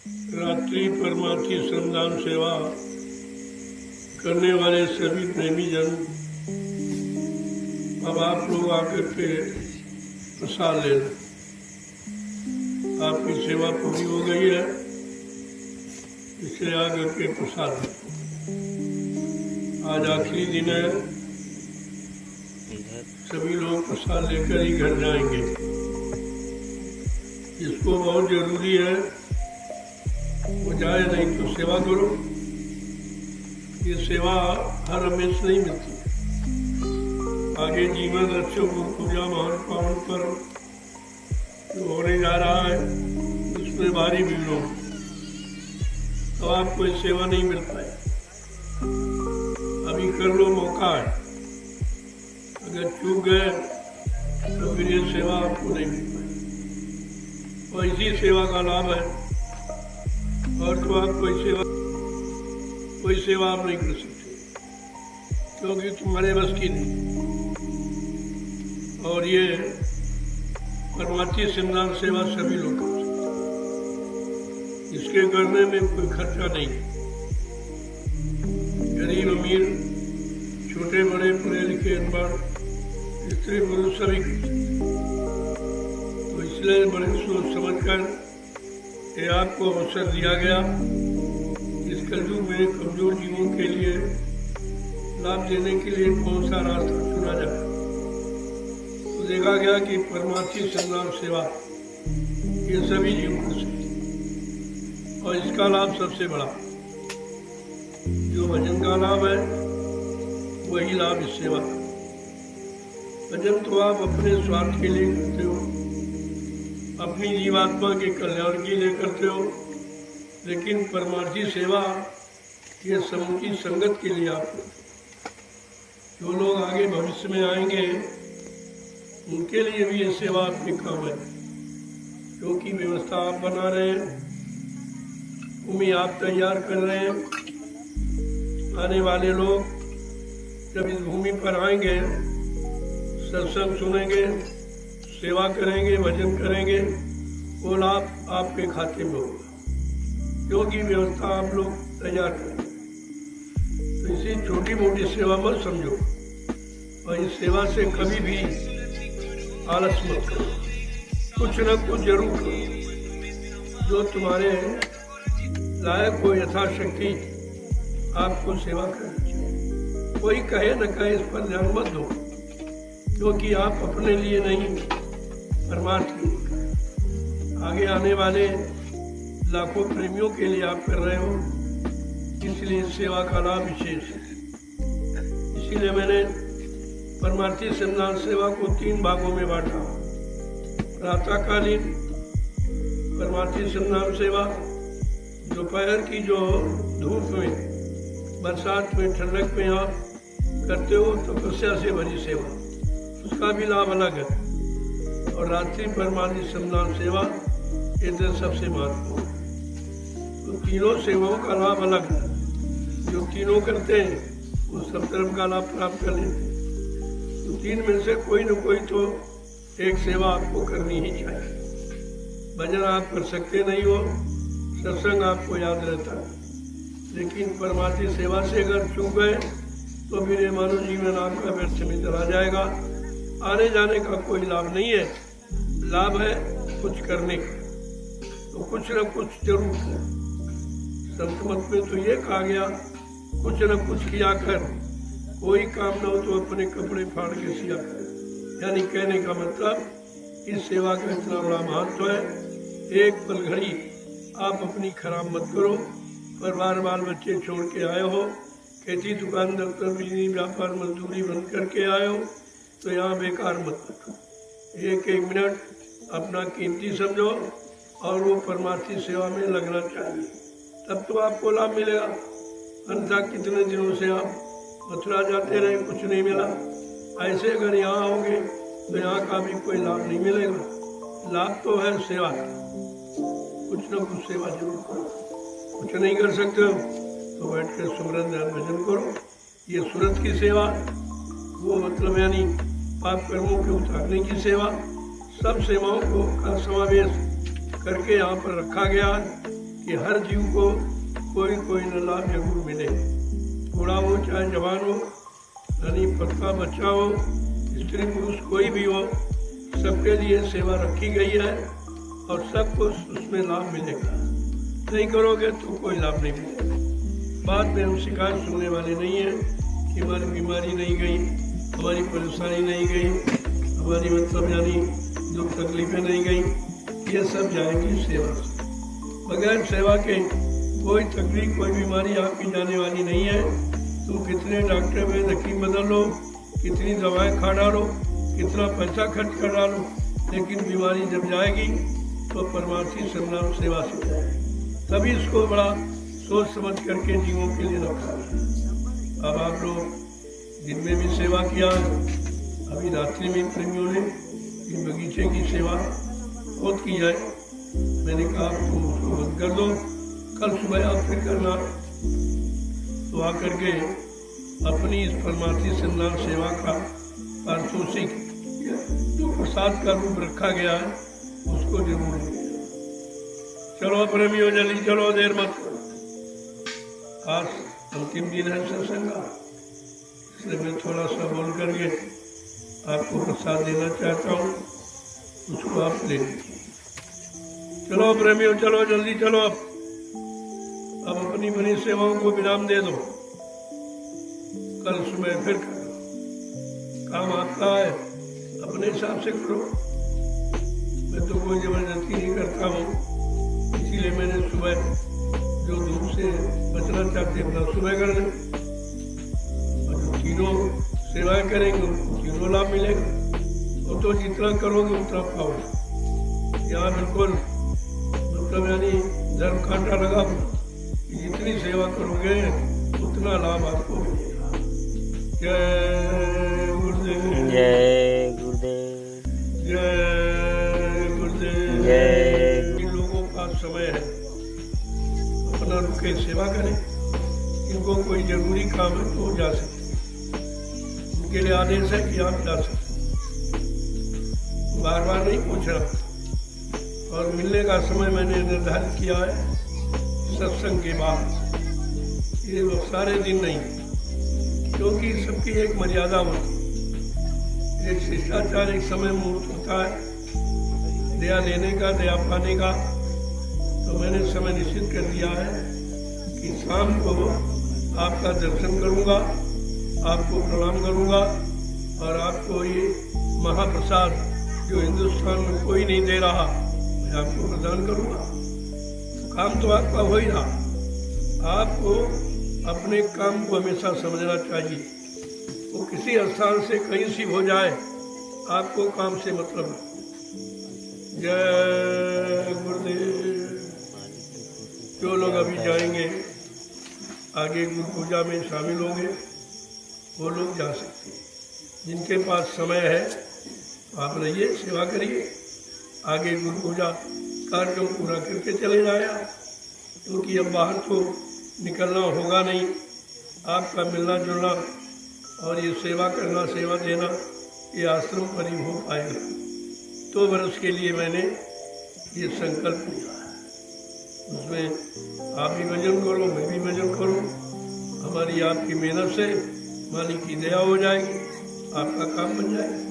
रात्रि परमार्थी श्रमदान सेवा करने वाले सभी प्रेमी जन, अब आप लोग आकर के प्रसाद ले लें। आपकी सेवा पूरी हो गई है, इसलिए आकर के प्रसाद लें। आज आखिरी दिन है, सभी लोग प्रसाद लेकर ही घर जाएंगे। जिसको बहुत जरूरी है वो जाए, नहीं तो सेवा करो। ये सेवा हर हमेश नहीं मिलती। आगे जीवन रक्षक गुरु पूजा महान पावन पर जो होने जा रहा है उसमें भारी भीड़ हो, तो आपको ये सेवा नहीं मिल पाए। अभी कर लो, मौका है। अगर चूक गए तो फिर ये सेवा आपको नहीं मिल पाएगी। और इसी सेवा का लाभ है, और तो आप कोई सेवा आप नहीं कर सकते, क्योंकि तुम्हारे बस की नहीं। और ये परमार्थी श्रमदान सेवा सभी लोग कर सकते, इसके करने में कोई खर्चा नहीं है। गरीब अमीर, छोटे बड़े, पढ़े लिखे अनपढ़, स्त्री पुरुष सभी कर सकते। तो इसलिए बड़े सोच समझकर ये आपको अवसर दिया गया। इस कलयुग में कमजोर जीवों के लिए लाभ देने के लिए कौन सा रास्ता चुना जाए, तो देखा गया कि परमार्थी श्रमदान सेवा ये सभी जीव कर सकते, और इसका लाभ सबसे बड़ा जो भजन का लाभ है, वही लाभ इस सेवा का। भजन तो आप अपने स्वार्थ के लिए करते हो, अपनी जीवात्मा के कल्याण के लिए करते हो, लेकिन परमार्थी सेवा ये समूची संगत के लिए आप करते हो। जो लोग आगे भविष्य में आएंगे उनके लिए भी ये सेवा आपके काम है, क्योंकि व्यवस्था आप बना रहे हैं, भूमि आप तैयार कर रहे हैं। आने वाले लोग जब इस भूमि पर आएंगे, सत्संग सुनेंगे, सेवा करेंगे, भजन करेंगे, वो लाभ आपके खाते में होगा, क्योंकि व्यवस्था आप लोग तैयार करेंगे। तो इसी छोटी मोटी सेवा मत समझो, और इस सेवा से कभी भी आलस मत करो। कुछ न कुछ जरूर करो, जो तुम्हारे लायक हो, यथाशक्ति आपको सेवा करनी चाहिए। कोई कहे न कहे इस पर ध्यान मत दो, क्योंकि आप अपने लिए नहीं, परमार्थ के लिए, आगे आने वाले लाखों प्रेमियों के लिए आप कर रहे हो। इसलिए सेवा का लाभ विशेष है। इसीलिए मैंने परमार्थी श्रमदान सेवा को 3 भागों में बांटा। प्रातःकालीन परमार्थी श्रमदान सेवा, दोपहर की जो धूप में, बरसात में, ठंडक में आप करते हो तपस्या से भरी सेवा, उसका भी लाभ अलग है। और रात्रि परमार्थी श्रमदान सेवा ये तो सबसे महत्वपूर्ण है। तो तीनों सेवाओं का लाभ अलग है। जो तीनों करते हैं वो सब तरफ का लाभ प्राप्त कर लेते हैं। तो 3 में से कोई न कोई तो एक सेवा आपको करनी ही चाहिए। भजन आप कर सकते नहीं हो, सत्संग आपको याद रहता है, लेकिन परमार्थी सेवा से अगर चूक गए तो फिर ये मानव जीवन आपका व्यर्थ में चला जाएगा। आने जाने का कोई लाभ नहीं है, लाभ है कुछ करने का। तो कुछ न कुछ जरूर करें। संत मत में तो ये कहा गया, कुछ न कुछ किया कर, कोई काम न हो तो अपने कपड़े फाड़ के सिया कर। यानी कहने का मतलब इस सेवा का इतना बड़ा महत्व है। एक पल घड़ी आप अपनी खराब मत करो। परिवार बाल बच्चे छोड़ के आए हो, खेती दुकान दफ्तर बिजली व्यापार मजदूरी बंद करके आए हो, तो यहाँ बेकार मत बैठो। एक मिनट अपना कीमती समझो और वो परमार्थी सेवा में लगना चाहिए, तब तो आपको लाभ मिलेगा। अन्यथा कितने दिनों से आप मथुरा जाते रहे, कुछ नहीं मिला। ऐसे अगर यहाँ आओगे तो यहाँ का भी कोई लाभ नहीं मिलेगा। लाभ तो है सेवा का, कुछ न कुछ सेवा जरूर करो। कुछ नहीं कर सकते हो तो बैठ कर सुमरन ध्यान भजन करो। ये सूरत की सेवा, वो मतलब यानी पाप कर्मों के उतारने की सेवा, सब सेवाओं को का समावेश करके यहाँ पर रखा गया है। कि हर जीव को कोई कोई न लाभ जरूर मिले। बूढ़ा हो चाहे जवान हो, यानी पक्का बच्चा हो, स्त्री पुरुष कोई भी हो, सबके लिए सेवा रखी गई है और सबको उसमें लाभ मिलेगा। नहीं करोगे तो कोई लाभ नहीं मिलेगा। बाद में हम शिकायत सुनने वाले नहीं हैं कि हमारी बीमारी नहीं गई, हमारी परेशानी नहीं गई, हमारी मतलब यानी दुख तकलीफें नहीं गई। ये सब जाएंगी सेवा से। बगैर सेवा के कोई तकलीफ कोई बीमारी आपकी जाने वाली नहीं है। तुम कितने डॉक्टर में हकीम बदल लो, कितनी दवाएं खा डालो, कितना पैसा खर्च कर डालो, लेकिन बीमारी जब जाएगी तो परमार्थी संग्राम सेवा से जाएगी। तभी इसको बड़ा सोच समझ करके जीवों के लिए रखा है। अब आप लोग दिन में भी सेवा किया, अभी रात्रि में प्रेमियों ने इस बगीचे की सेवा बहुत की है। मैंने कहा तुम उसको बंद कर दो, कल सुबह आप फिर करना। तो आकर के अपनी इस परमार्थी संग्राम सेवा का पारितोषिक जो प्रसाद का रूप रखा गया है उसको जरूर लें। चलो प्रेमियों जल्दी चलो, देर मत करो। आज अंतिम दिन है सत्संग का, इसलिए मैं थोड़ा सा बोल करके आपको प्रसाद देना चाहता हूँ, उसको आप ले लीजिए। चलो प्रेमियों चलो, जल्दी चलो। अब अपनी बनी सेवाओं को विराम दे दो, कल सुबह फिर करो। काम आपका है, अपने हिसाब से करो। मैं तो कोई जबरदस्ती नहीं करता हूँ, इसीलिए मैंने सुबह जो धूप से बचना चाहते हैं अपना सुबह कर लें, और जो तीनों सेवाएं करेंगे उनको तीनों लाभ मिलेगा। और तो जितना करोगे उतना पाओगे। यहाँ बिल्कुल मतलब यानी धर्म कांटा लगा कि जितनी सेवा करोगे उतना लाभ आपको मिलेगा। जय गुरुदेव, जय गुरुदेव, जय गुरुदेव। जय। इन लोगों का समय है, अपना रुके सेवा करें। इनको कोई जरूरी काम है तो जा सकते, उनके लिए आदेश है कि आप जा सकते, बार बार नहीं पूछना। और मिलने का समय मैंने निर्धारित किया है सत्संग के बाद, ये लोग सारे दिन नहीं, क्योंकि सबकी एक मर्यादा होती है, एक शिष्टाचार, एक समय मुहूर्त होता है दया लेने का, दया पाने का। तो मैंने समय निश्चित कर दिया है कि शाम को आपका दर्शन करूंगा, आपको प्रणाम करूंगा और आपको ये महाप्रसाद जो हिंदुस्तान में कोई नहीं दे रहा मैं आपको प्रदान करूंगा। काम तो आपका हो ही रहा। आपको अपने काम को हमेशा समझना चाहिए। वो किसी स्थान से कहीं सी हो जाए, आपको काम से मतलब है। जय गुरुदेव। जो लोग अभी जाएंगे आगे गुरु पूजा में शामिल होंगे वो लोग जा सकते हैं। जिनके पास समय है आप रहिए, सेवा करिए, आगे गुरु पूजा कार्यक्रम पूरा करके चले जाए, क्योंकि अब बाहर तो निकलना होगा नहीं। आपका मिलना जुलना और ये सेवा करना, सेवा देना, ये आश्रम पर ही हो पाएगा। 2 वर्ष के लिए मैंने ये संकल्प लिया है, उसमें आप भी भजन करो, मैं भी भजन करूँ। हमारी आपकी मेहनत से मालिक की दया हो जाएगी, आपका काम बन जाएगा।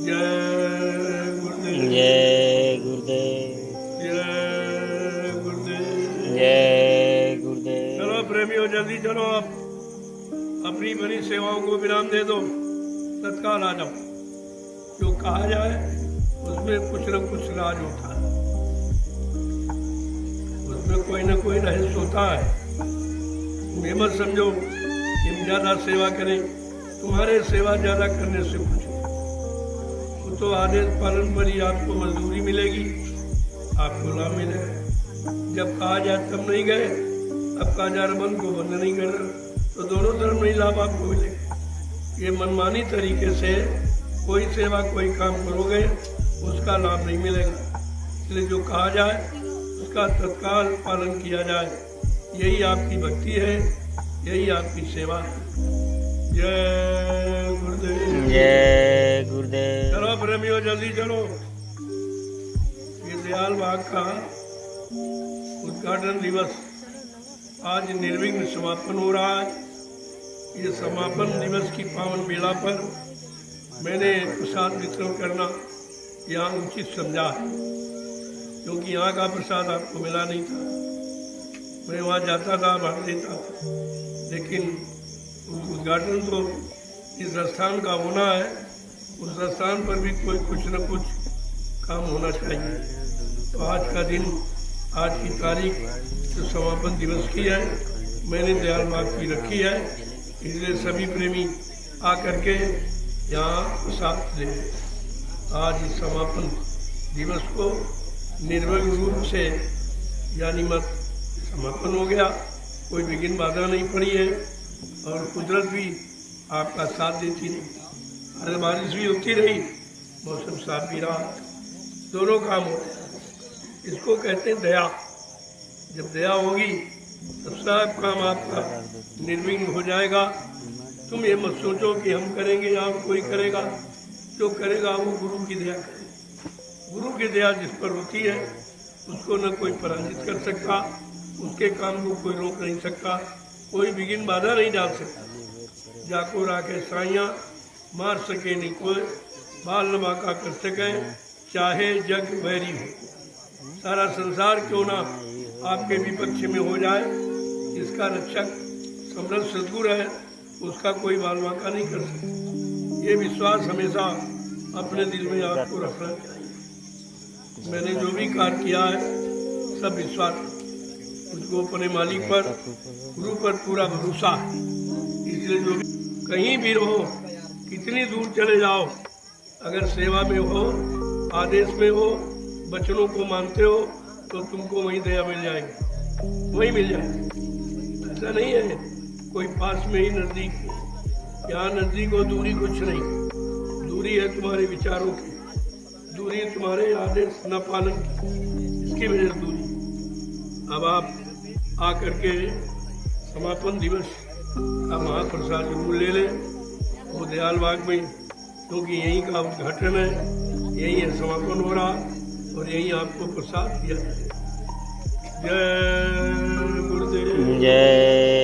जय गुरुदेव, जय गुरुदेव, जय गुरुदेव, जय गुरुदेव। चलो प्रेमियों जल्दी चलो, आप अपनी बनी सेवाओं को विराम दे दो, तत्काल आ जाओ। जो कहा जाए उसमें कुछ न कुछ राज होता है, उसमें कोई न कोई रहस्य होता है। तुम ये मत समझो कि हम ज़्यादा सेवा करें, तुम्हारे सेवा ज़्यादा करने से कुछ वो तो आदेश पालन पर ही आपको मजदूरी मिलेगी, आपको लाभ मिलेगा। जब कहा जाए तब नहीं गए, अब कहा जा रहा मन को बंद नहीं करना, तो दोनों तरफ नहीं लाभ आपको मिलेगा। ये मनमानी तरीके से कोई सेवा कोई काम करोगे उसका लाभ नहीं मिलेगा। इसलिए जो कहा जाए उसका तत्काल पालन किया जाए, यही आपकी भक्ति है, यही आपकी सेवा है। जय गुरुदेव, जय गुरुदेव। चलो प्रेमियों जल्दी चलो। ये दयाल बाग का उद्घाटन दिवस आज निर्विघ्न समापन हो रहा है। ये समापन दिवस की पावन बेला पर मैंने प्रसाद वितरण करना यहाँ उचित समझा है, क्योंकि यहाँ का प्रसाद आपको मिला नहीं था। मैं वहाँ जाता था, बांट देता था, लेकिन उद्घाटन तो इस स्थान का होना है, उस स्थान पर भी कोई कुछ न कुछ काम होना चाहिए। तो आज का दिन, आज की तारीख जो समापन दिवस की है, मैंने दयाल बाग की रखी है, इसलिए सभी प्रेमी आकर के यहाँ प्रसाद ले। आज इस समापन दिवस को निर्विघ्न रूप से यानी मत समापन हो गया, कोई विघ्न बाधा नहीं पड़ी है और कुदरत भी आपका साथ देती रही। अरे बारिश भी होती रही, मौसम साफ भी रहा, दोनों काम हो गया। इसको कहते हैं दया। जब दया होगी तब सब काम आपका निर्विघ्न हो जाएगा। तुम ये मत सोचो कि हम करेंगे या कोई करेगा, जो करेगा वो गुरु की दया करेगा। गुरु की दया जिस पर होती है उसको न कोई पराजित कर सकता, उसके काम को कोई रोक नहीं सकता, कोई विघ्न बाधा नहीं डाल सकता। जाको राखे साइया मार सके नहीं कोई, बाल नमा का कर सके चाहे जग वैरी हो। सारा संसार क्यों ना आपके विपक्ष में हो जाए, इसका रक्षक समर्थ सद्गुरु है, उसका कोई बाल बांका नहीं कर सकता। ये विश्वास हमेशा अपने दिल में आपको रखना चाहिए। मैंने जो भी कार्य किया है सब विश्वास, मुझको अपने मालिक पर, गुरु पर पूरा भरोसा है। इसलिए जो भी कहीं भी रहो, कितनी दूर चले जाओ, अगर सेवा में हो, आदेश में हो, वचनों को मानते हो, तो तुमको वहीं दया मिल जाएगी, वहीं मिल जाएगी। ऐसा नहीं है कोई पास में ही नजदीक, यहाँ नजदीक हो दूरी कुछ नहीं। दूरी है तुम्हारे विचारों की, दूरी है तुम्हारे आदेश न पालन की, इसकी वजह से दूरी। अब आप आकर के समापन दिवस का महाप्रसाद जरूर ले लें, वो दयाल बाग में, क्योंकि यहीं का उद्घाटन है, यहीं है समापन हो रहा और यहीं आपको प्रसाद दिया जाए। जय गुरुदेव। जय